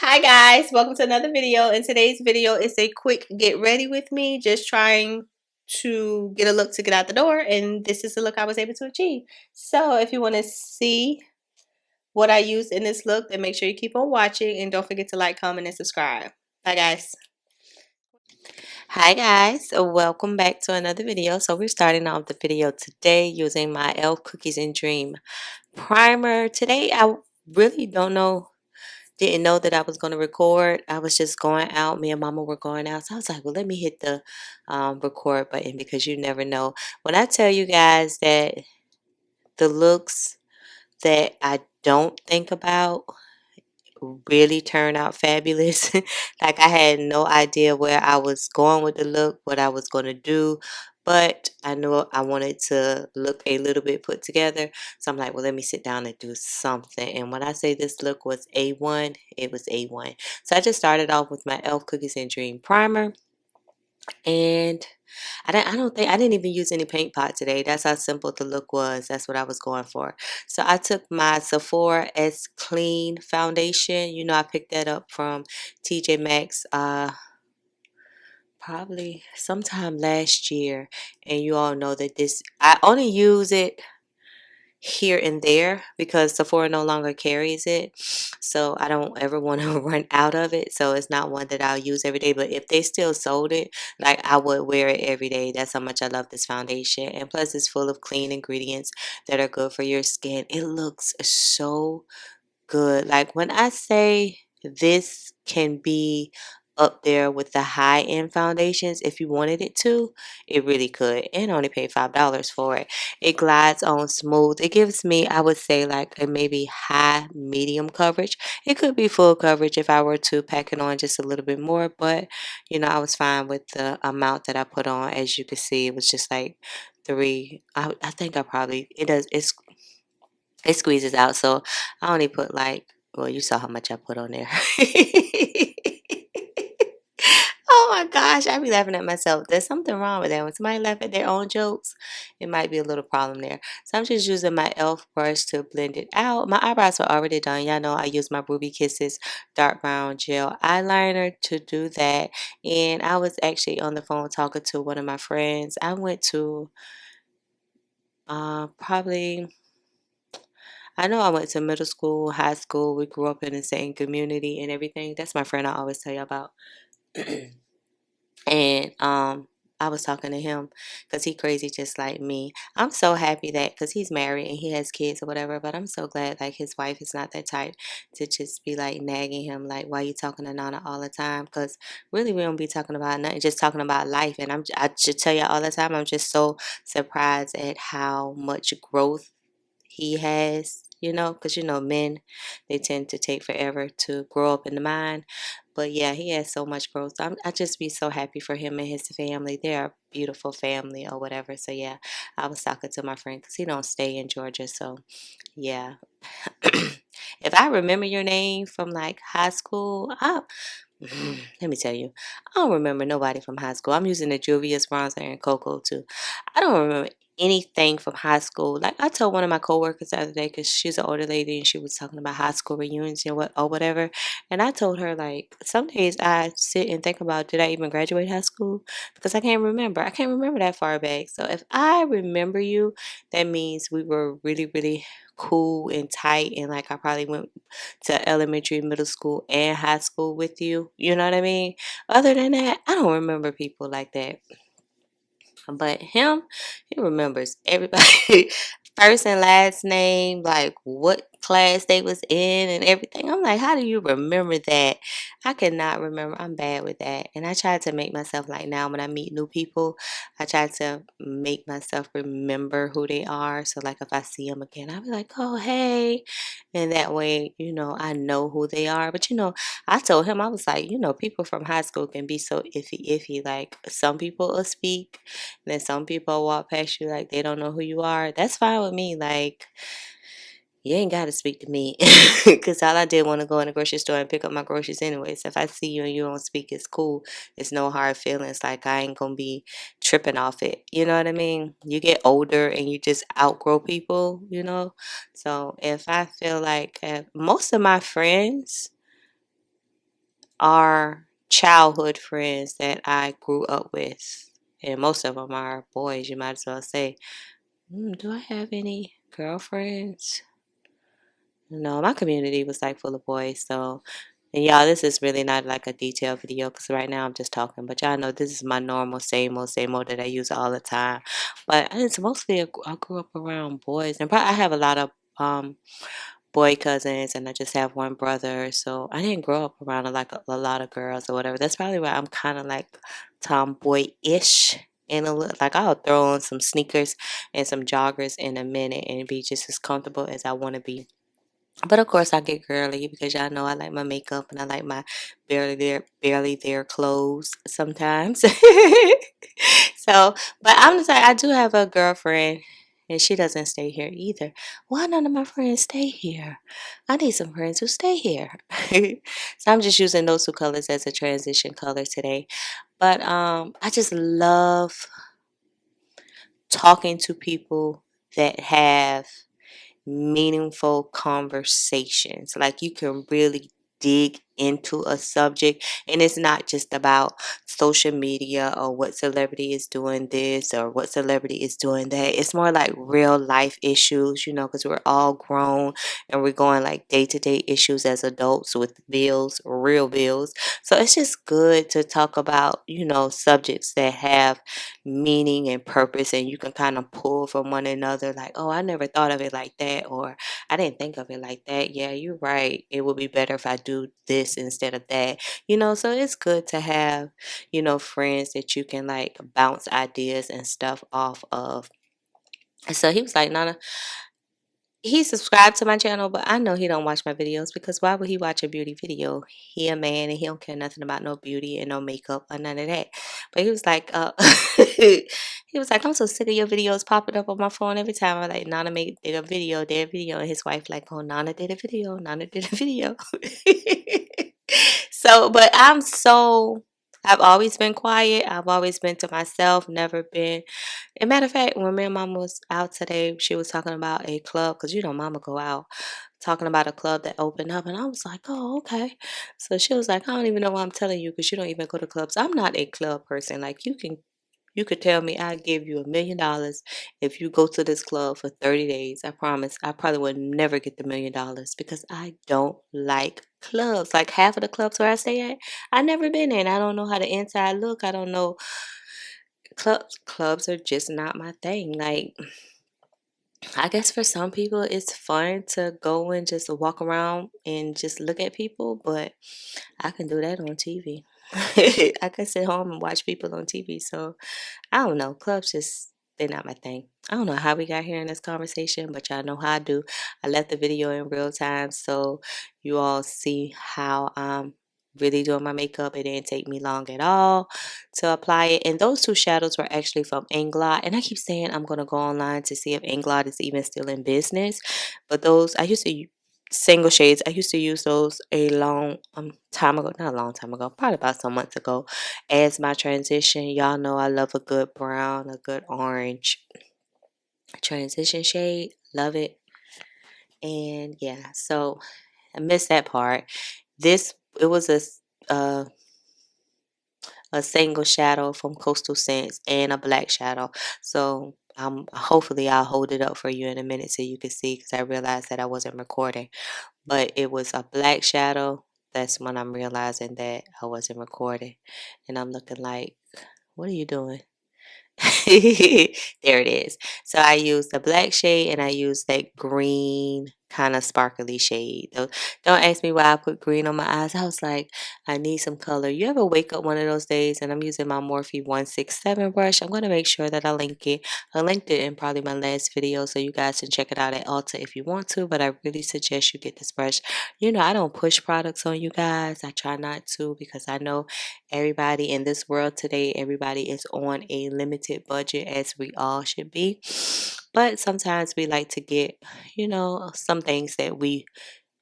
Hi guys, welcome to another video. In today's video, it's a quick get ready with me, just trying to get a look to get out the door, and this is the look I was able to achieve. So if you want to see what I used in this look, then make sure you keep on watching and don't forget to like, comment, and subscribe. Bye guys. Hi guys, welcome back to another video. So we're starting off the video today using my e.l.f. Cookies and Dream primer. Today I really didn't know that I was going to record. I was just going out. Me and Mama were going out. So I was like, well, let me hit the record button because you never know. When I tell you guys that the looks that I don't think about really turn out fabulous. Like I had no idea where I was going with the look, what I was going to do, but I knew I wanted to look a little bit put together. So I'm like, well, let me sit down and do something. And when I say this look was A1, it was A1. So I just started off with my e.l.f. Cookies and Dream primer. And I didn't even use any paint pot today. That's how simple the look was. That's what I was going for. So I took my Sephora S Clean foundation. You know, I picked that up from TJ Maxx probably sometime last year. And you all know that I only use it here and there because Sephora no longer carries it, so I don't ever want to run out of it. So it's not one that I'll use every day, but if they still sold it, like I would wear it every day. That's how much I love this foundation. And plus it's full of clean ingredients that are good for your skin. It looks so good. Like when I say this can be up there with the high-end foundations, if you wanted it to, it really could. And only paid $5 for it. It glides on smooth. It gives me, I would say, like a maybe high medium coverage. It could be full coverage if I were to pack it on just a little bit more, but you know, I was fine with the amount that I put on. As you can see, it was just like three. I think I probably it does it squeezes out, so I only put like, well, you saw how much I put on there. Oh my gosh, I be laughing at myself. There's something wrong with that. When somebody laugh at their own jokes, it might be a little problem there. So I'm just using my e.l.f. brush to blend it out. My eyebrows are already done. Y'all know I use my Ruby Kisses dark brown gel eyeliner to do that. And I was actually on the phone talking to one of my friends. I went to probably I know I went to middle school, high school. We grew up in the same community and everything. That's my friend I always tell you about. And I was talking to him because he crazy just like me. I'm so happy that because he's married and he has kids or whatever, but I'm so glad like his wife is not that type to just be like nagging him like, why you talking to Nana all the time? Because really we don't be talking about nothing, just talking about life. And I should tell you all the time, I'm just so surprised at how much growth he has, you know, because you know men, they tend to take forever to grow up in the mind. But yeah, he has so much growth. I just be so happy for him and his family. They're a beautiful family or whatever. So yeah, I was talking to my friend because he don't stay in Georgia. So yeah, if I remember your name from like high school, let me tell you, I don't remember nobody from high school. I'm using the Juvia's bronzer and Cocoa too. I don't remember anything from high school. Like I told one of my coworkers the other day, because she's an older lady and she was talking about high school reunions and what or whatever. And I told her like some days I sit and think about did I even graduate high school? Because I can't remember. I can't remember that far back. So if I remember you, that means we were really, really cool and tight and like I probably went to elementary, middle school, and high school with you. You know what I mean? Other than that, I don't remember people like that. But him, he remembers everybody first and last name, like what class they was in and everything. I'm like, how do you remember that? I cannot remember. I'm bad with that. And I try to make myself like now when I meet new people, I try to make myself remember who they are. So like if I see them again, I'll be like, oh hey. And that way, you know, I know who they are. But you know, I told him, I was like, you know, people from high school can be so iffy. Like some people will speak then some people walk past you like they don't know who you are. That's fine with me. Like, you ain't got to speak to me. Because all I did want to go in the grocery store and pick up my groceries anyways. If I see you and you don't speak, it's cool. It's no hard feelings. Like, I ain't going to be tripping off it. You know what I mean? You get older and you just outgrow people, you know? So if I feel like most of my friends, are childhood friends that I grew up with. And most of them are boys, you might as well say. Do I have any girlfriends? No, my community was like full of boys. So, and y'all, this is really not like a detailed video because right now I'm just talking. But y'all know this is my normal same old that I use all the time. But it's mostly I grew up around boys, and I have a lot of boy cousins, and I just have one brother. So I didn't grow up around a lot of girls or whatever. That's probably why I'm kind of like tomboy-ish. And like I'll throw on some sneakers and some joggers in a minute and be just as comfortable as I want to be. But of course, I get girly because y'all know I like my makeup and I like my barely there clothes sometimes. So, but I'm just like, I do have a girlfriend and she doesn't stay here either. Why none of my friends stay here? I need some friends who stay here. So I'm just using those two colors as a transition color today. But I just love talking to people that have meaningful conversations. Like you can really dig into a subject, and it's not just about social media or what celebrity is doing this or what celebrity is doing that. It's more like real life issues, you know, because we're all grown and we're going like day-to-day issues as adults with bills, real bills. So it's just good to talk about, you know, subjects that have meaning and purpose, and you can kind of pull from one another like, oh, I never thought of it like that, or I didn't think of it like that. Yeah, you're right, it would be better if I do this instead of that, you know. So it's good to have, you know, friends that you can like bounce ideas and stuff off of. And so he was like, Nana, he subscribed to my channel, but I know he don't watch my videos because why would he watch a beauty video? He a man and he don't care nothing about no beauty and no makeup or none of that. But he was like, he was like, I'm so sick of your videos popping up on my phone every time. I like, Nana made did a video, did a video, and his wife like, oh, Nana did a video, Nana did a video. So, but I've always been quiet. I've always been to myself, never been. As a matter of fact, when me and Mama was out today, she was talking about a club because you know Mama go out talking about a club that opened up, and I was like, oh, okay. So she was like, I don't even know why I'm telling you because you don't even go to clubs. I'm not a club person. Like you could tell me I'd give you $1,000,000 if you go to this club for 30 days. I promise. I probably would never get the $1,000,000 because I don't like clubs. Like half of the clubs where I stay at, I never been in. I don't know how the inside look. I don't know. Clubs are just not my thing. Like I guess for some people it's fun to go and just walk around and just look at people, but I can do that on TV. I can sit home and watch people on TV. So I don't know. Clubs just, they're not my thing. I don't know how we got here in this conversation, but y'all know how I do. I left the video in real time so you all see how I'm really doing my makeup. It didn't take me long at all to apply it. And those two shadows were actually from BLOT. And I keep saying I'm going to go online to see if BLOT is even still in business. But those, I used to single shades. I used to use those a long time ago, not a long time ago, probably about some months ago as my transition. Y'all know I love a good brown, a good orange transition shade. Love it. And yeah, so I missed that part. This, it was uh, a single shadow from Coastal Scents and a black shadow. So hopefully I'll hold it up for you in a minute so you can see because I realized that I wasn't recording. But it was a black shadow. That's when I'm realizing that I wasn't recording. And I'm looking like, what are you doing? There it is. So I used the black shade and I used that green kind of sparkly shade. Don't ask me why I put green on my eyes. I was like, I need some color. You ever wake up one of those days and I'm using my Morphe 167 brush? I'm going to make sure that I link it. I linked it in probably my last video so you guys can check it out at Ulta if you want to, but I really suggest you get this brush. You know, I don't push products on you guys. I try not to because I know everybody in this world today, everybody is on a limited budget as we all should be. But sometimes we like to get, you know, some things that we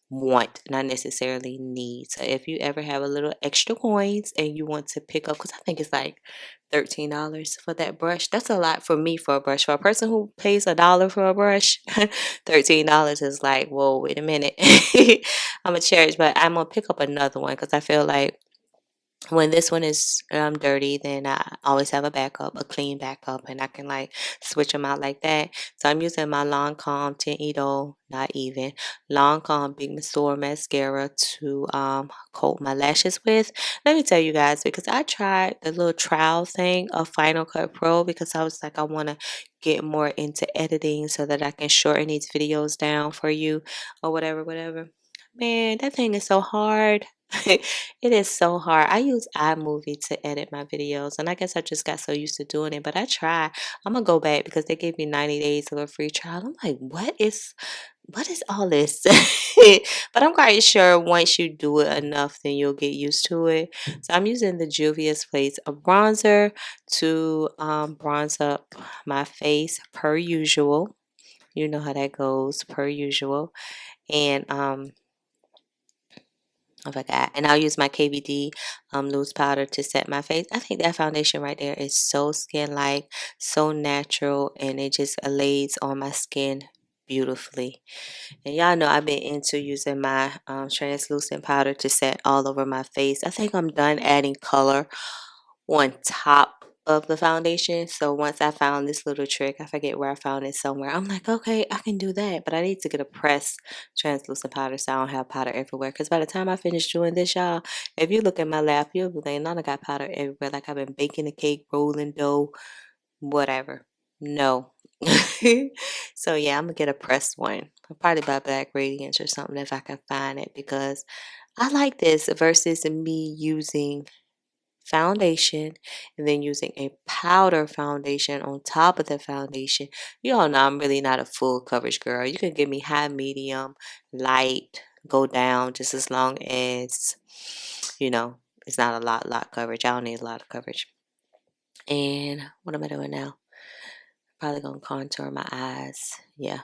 want, not necessarily need. So if you ever have a little extra coins and you want to pick up, because I think it's like $13 for that brush. That's a lot for me for a brush. For a person who pays $1 for a brush, $13 is like, whoa, wait a minute. I'm a cherish, but I'm gonna pick up another one because I feel like When this one is dirty, then I always have a backup, a clean backup, and I can like switch them out like that. So I'm using my Lancome Tint Idole, not even Lancome Big Master mascara to coat my lashes with. Let me tell you guys, because I tried the little trial thing of Final Cut Pro because I was like, I want to get more into editing so that I can shorten these videos down for you or whatever, whatever. Man, that thing is so hard. It is so hard. I use iMovie to edit my videos, and I guess I just got so used to doing it. But I try. I'm gonna go back because they gave me 90 days of a free trial. I'm like, what is all this? But I'm quite sure once you do it enough, then you'll get used to it. So I'm using the juvia'splace a bronzer to bronze up my face per usual. You know how that goes, per usual. And I forgot. And I'll use my KVD loose powder to set my face. I think that foundation right there is so skin-like, so natural, and it just lays on my skin beautifully. And y'all know I've been into using my translucent powder to set all over my face. I think I'm done adding color on top of the foundation. So once I found this little trick, I forget where I found it somewhere. I'm like, okay, I can do that, but I need to get a pressed translucent powder so I don't have powder everywhere. Because by the time I finish doing this, y'all, if you look at my lap, you'll be like, I got powder everywhere. Like I've been baking a cake, rolling dough, whatever. No. So yeah, I'm gonna get a pressed one. I'll probably buy Black Radiance or something if I can find it because I like this versus me using foundation and then using a powder foundation on top of the foundation. You all know I'm really not a full coverage girl. You can give me high, medium, light, go down just as long as, you know, it's not a lot coverage. I don't need a lot of coverage. And what am I doing now? Probably gonna contour my eyes. Yeah.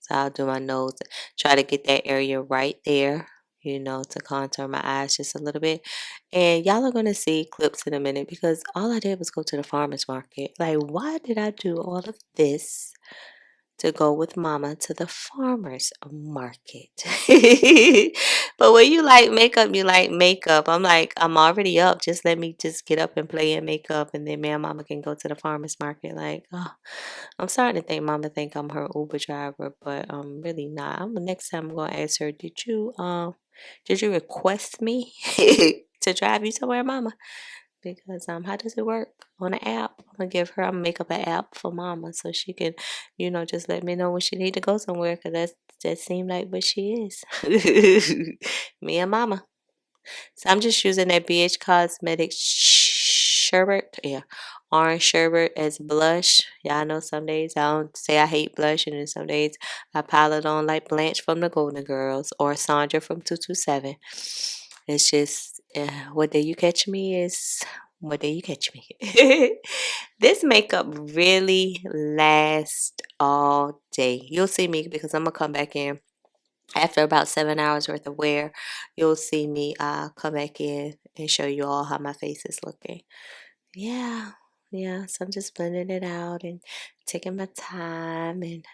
So I'll do my nose, try to get that area right there, to contour my eyes just a little bit. And y'all are going to see clips in a minute because all I did was go to the farmer's market. Like, why did I do all of this to go with mama to the farmer's market? But when you like makeup, you like makeup. I'm like, I'm already up. Just let me just get up and play in makeup, and then me and mama can go to the farmer's market. Like, oh, I'm starting to think mama think I'm her Uber driver, but I'm really not. Next time I'm gonna ask her, did you request me to drive you somewhere, mama? Because how does it work on an app? I'm gonna make up an app for mama so she can, just let me know when she need to go somewhere, because that seemed like what she is. Me and mama. So I'm just using that BH Cosmetics sherbet, yeah, orange sherbet as blush. Y'all know some days I don't say I hate blush, and then some days I pile it on like Blanche from the Golden Girls or Sandra from 227. It's just what day you catch me is what day you catch me. This makeup really lasts all day. You'll see me because I'm gonna come back in after about 7 hours worth of wear. You'll see me come back in and show you all how my face is looking. Yeah, yeah. So I'm just blending it out and taking my time and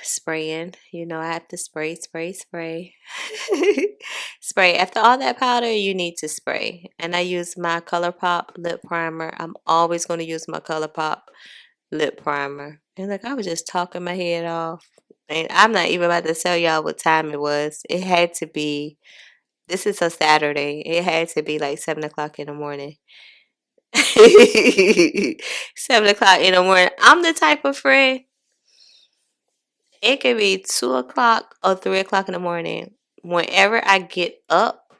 spraying. I have to spray, spray, spray. Spray. After all that powder, you need to spray. And I use my ColourPop lip primer. I'm always going to use my ColourPop lip primer. And like, I was just talking my head off. And I'm not even about to tell y'all what time it was. It had to be, this is a Saturday. It had to be like 7 o'clock in the morning. 7 o'clock in the morning. I'm the type of friend, it could be 2 o'clock or 3 o'clock in the morning. Whenever I get up,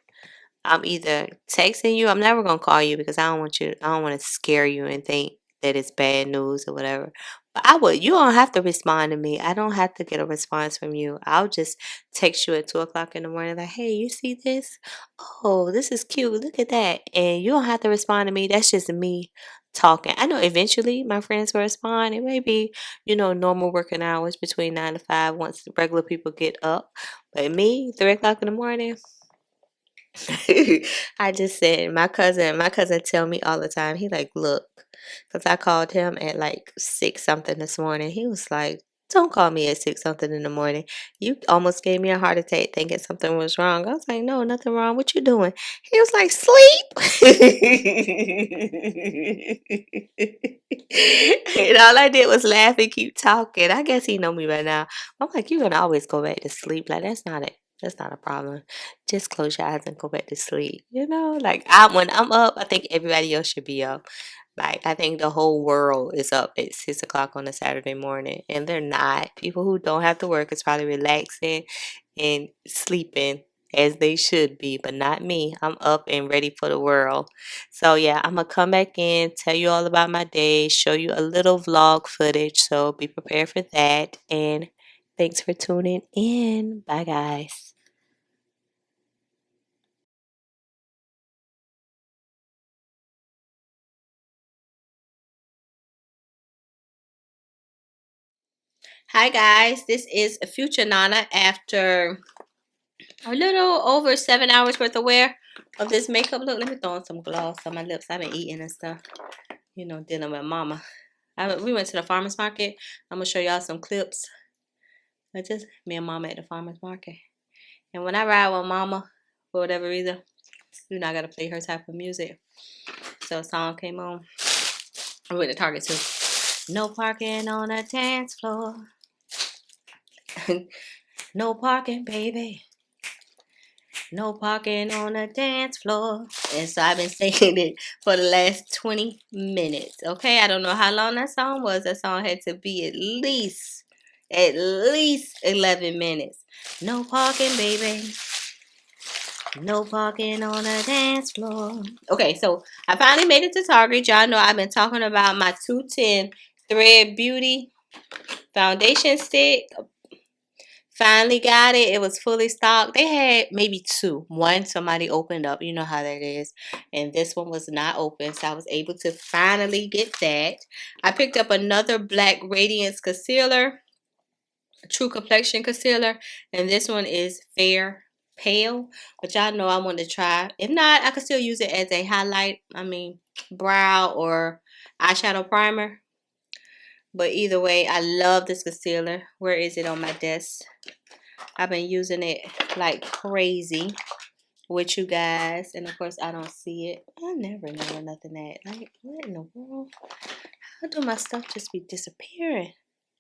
I'm either texting you. I'm never gonna call you because I don't want to scare you and think that it's bad news or whatever. But you don't have to respond to me. I don't have to get a response from you. I'll just text you at 2 o'clock in the morning, like, hey, you see this? Oh, this is cute. Look at that. And you don't have to respond to me. That's just me talking. I know eventually my friends will respond. It may be, normal working hours between 9 to 5 once regular people get up. But me, 3 o'clock in the morning, I just said my cousin tell me all the time. He like, look, because I called him at like 6 something this morning. He was like, Don't call me at 6 something in the morning. You almost gave me a heart attack thinking something was wrong. I was like, no, nothing wrong. What you doing? He was like, sleep. And all I did was laugh and keep talking. I guess he know me by now. I'm like, you're gonna always go back to sleep. Like that's not it. That's not a problem. Just close your eyes and go back to sleep. You know, like when I'm up, I think everybody else should be up. Like I think the whole world is up at 6 o'clock on a Saturday morning, and they're not. People who don't have to work is probably relaxing and sleeping as they should be, but not me. I'm up and ready for the world. So yeah, I'm gonna come back in, tell you all about my day, show you a little vlog footage. So be prepared for that. And thanks for tuning in. Bye guys. Hi guys, this is Future Nana after a little over 7 hours worth of wear of this makeup look. Let me throw on some gloss on my lips. I've been eating and stuff, you know, dealing with mama. We went to the farmer's market. I'm going to show y'all some clips. But just me and mama at the farmer's market. And when I ride with mama, for whatever reason, you know I got to play her type of music. So a song came on. I went to Target too. No parking on a dance floor. No parking, baby. No parking on the dance floor. And so I've been saying it for the last 20 minutes. Okay, I don't know how long that song was. That song had to be at least 11 minutes. No parking, baby. No parking on the dance floor. Okay, so I finally made it to Target. Y'all know I've been talking about my 210 Thread Beauty foundation stick. Finally got it. It was fully stocked. They had maybe two. One somebody opened up. You know how that is. And this one was not open. So I was able to finally get that. I picked up another black Radiance concealer. True Complexion concealer. And this one is Fair Pale. But y'all know I want to try. If not, I could still use it as a highlight. I mean, brow or eyeshadow primer. But either way, I love this concealer. Where is it on my desk? I've been using it like crazy with you guys. And of course, I don't see it. I never know where nothing at. Like, what in the world? How do my stuff just be disappearing?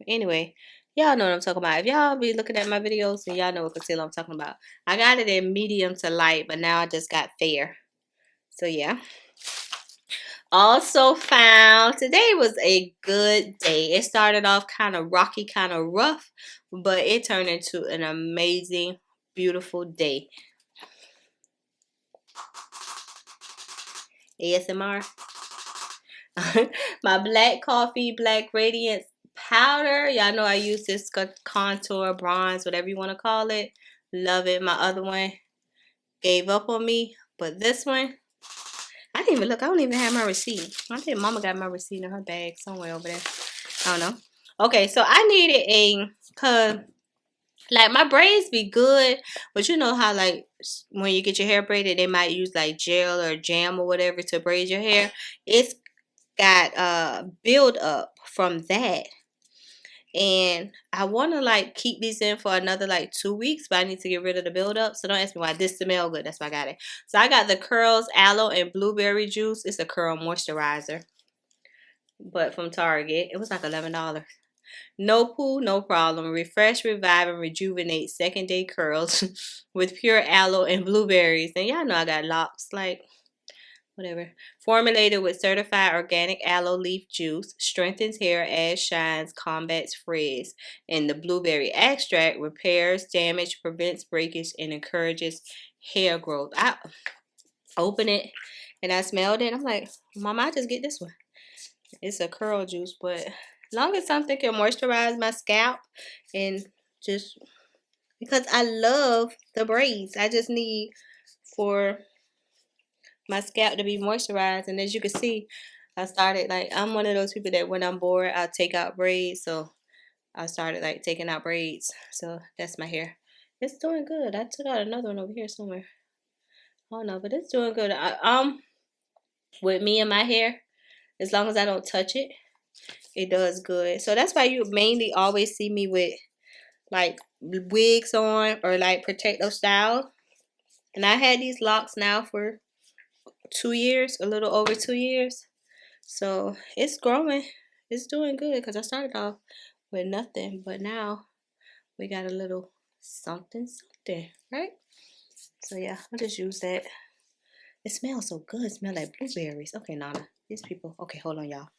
Anyway, y'all know what I'm talking about. If y'all be looking at my videos, then y'all know what concealer I'm talking about. I got it in medium to light, but now I just got fair. So, yeah. Also found today was a good day. It started off kind of rocky, kind of rough, but it turned into an amazing, beautiful day. ASMR. My black coffee, black radiance powder. Y'all know I use this contour, bronze, whatever you want to call it. Love it. My other one gave up on me, but this one, I didn't even look. I don't even have my receipt. I think mama got my receipt in her bag somewhere over there. I don't know. Okay, so I needed cause like my braids be good, but you know how like when you get your hair braided, they might use like gel or jam or whatever to braid your hair. It's got build up from that. And I want to like keep these in for another like 2 weeks, but I need to get rid of the buildup. So don't ask me why. This smell good. That's why I got it. So I got the Curls Aloe and Blueberry Juice. It's a curl moisturizer, but from Target. It was like $11. No poo, no problem. Refresh, revive, and rejuvenate second day curls with pure aloe and blueberries. And y'all know I got locks. Like, whatever. Formulated with certified organic aloe leaf juice, strengthens hair, adds shines, combats frizz. And the blueberry extract repairs damage, prevents breakage, and encourages hair growth. I opened it and I smelled it. I'm like, Mama, I just get this one. It's a curl juice, but as long as something can moisturize my scalp and just because I love the braids. I just need for my scalp to be moisturized. And as you can see, I started like I'm one of those people that when I'm bored I'll take out braids. So I started like taking out braids. So that's my hair. It's doing good. I took out another one over here somewhere. I don't know, but it's doing good. With me and my hair, as long as I don't touch it, It does good. So that's why you mainly always see me with like wigs on or like protective style. And I had these locks now for 2 years, a little over 2 years. So it's growing. It's doing good because I started off with nothing, but now we got a little something, right? So yeah, I'll just use that. It smells so good. It smells like blueberries. Okay, Nana. These people. Okay, hold on, y'all.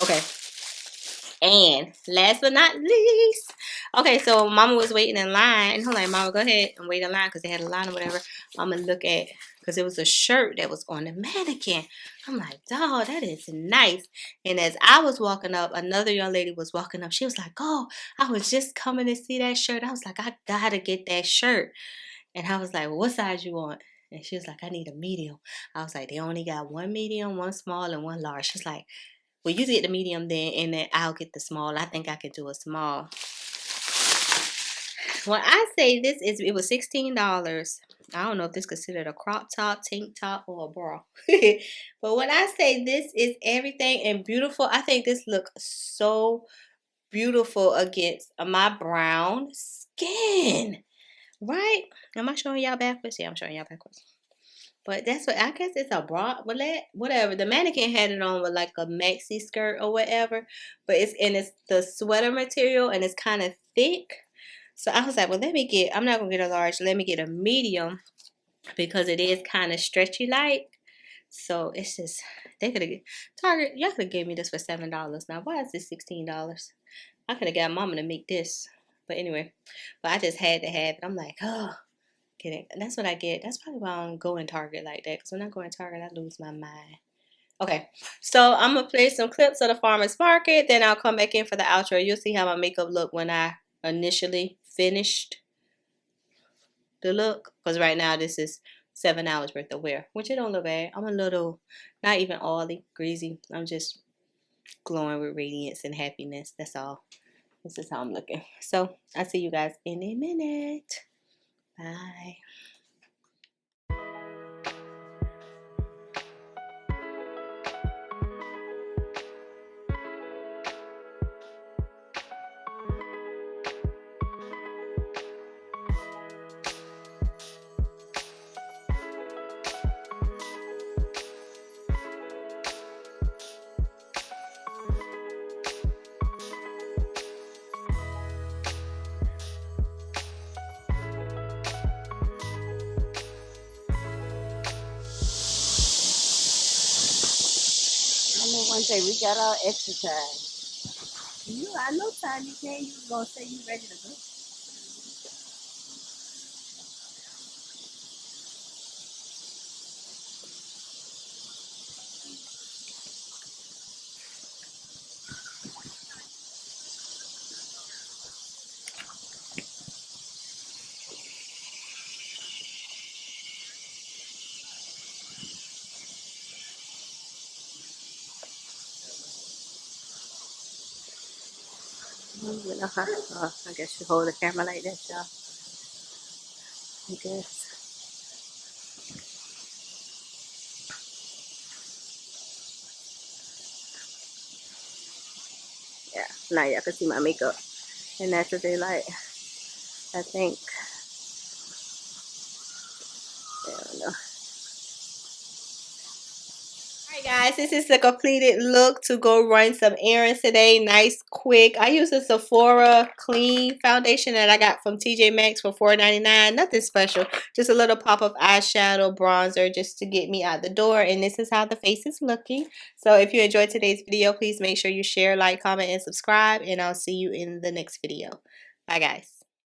Okay. And last but not least, okay, so Mama was waiting in line. And I'm like, Mama, go ahead and wait in line because they had a line or whatever. I'm going to look at, because it was a shirt that was on the mannequin. I'm like, dog, that is nice. And as I was walking up, another young lady was walking up. She was like, oh, I was just coming to see that shirt. I was like, I got to get that shirt. And I was like, well, what size you want? And she was like, I need a medium. I was like, they only got one medium, one small, and one large. She's like, well, you get the medium then, and then I'll get the small. I think I could do a small. When I say this it was $16. I don't know if this is considered a crop top, tank top, or a bra. But when I say this is everything and beautiful, I think this looks so beautiful against my brown skin. Right? Am I showing y'all backwards? Yeah, I'm showing y'all backwards. But that's what I guess it's a bra, whatever. The mannequin had it on with like a maxi skirt or whatever, but it's the sweater material and it's kind of thick. So I was like, well, I'm not gonna get a large. Let me get a medium because it is kind of stretchy like. So it's just they could have Target. Y'all could have gave me this for $7. Now why is this $16? I could have got Mama to make this, but anyway. But I just had to have it. I'm like, oh. Kidding. That's what I get. That's probably why I don't go in Target like that. Because when I go in Target, I lose my mind. Okay. So I'm going to play some clips of the farmer's market. Then I'll come back in for the outro. You'll see how my makeup looked when I initially finished the look. Because right now this is 7 hours worth of wear. Which it don't look bad. I'm a little, not even oily, greasy. I'm just glowing with radiance and happiness. That's all. This is how I'm looking. So I'll see you guys in a minute. Bye. One day we got our exercise. I know time you came, you was gonna say you ready to go. I guess you hold the camera like that, y'all. I guess. Yeah, now y'all can see my makeup in natural daylight. I think. I don't know. Alright guys, this is the completed look to go run some errands today. Nice, quick. I use a Sephora clean foundation that I got from TJ Maxx for $4.99. Nothing special. Just a little pop of eyeshadow, bronzer just to get me out the door. And this is how the face is looking. So if you enjoyed today's video, please make sure you share, like, comment, and subscribe. And I'll see you in the next video. Bye guys.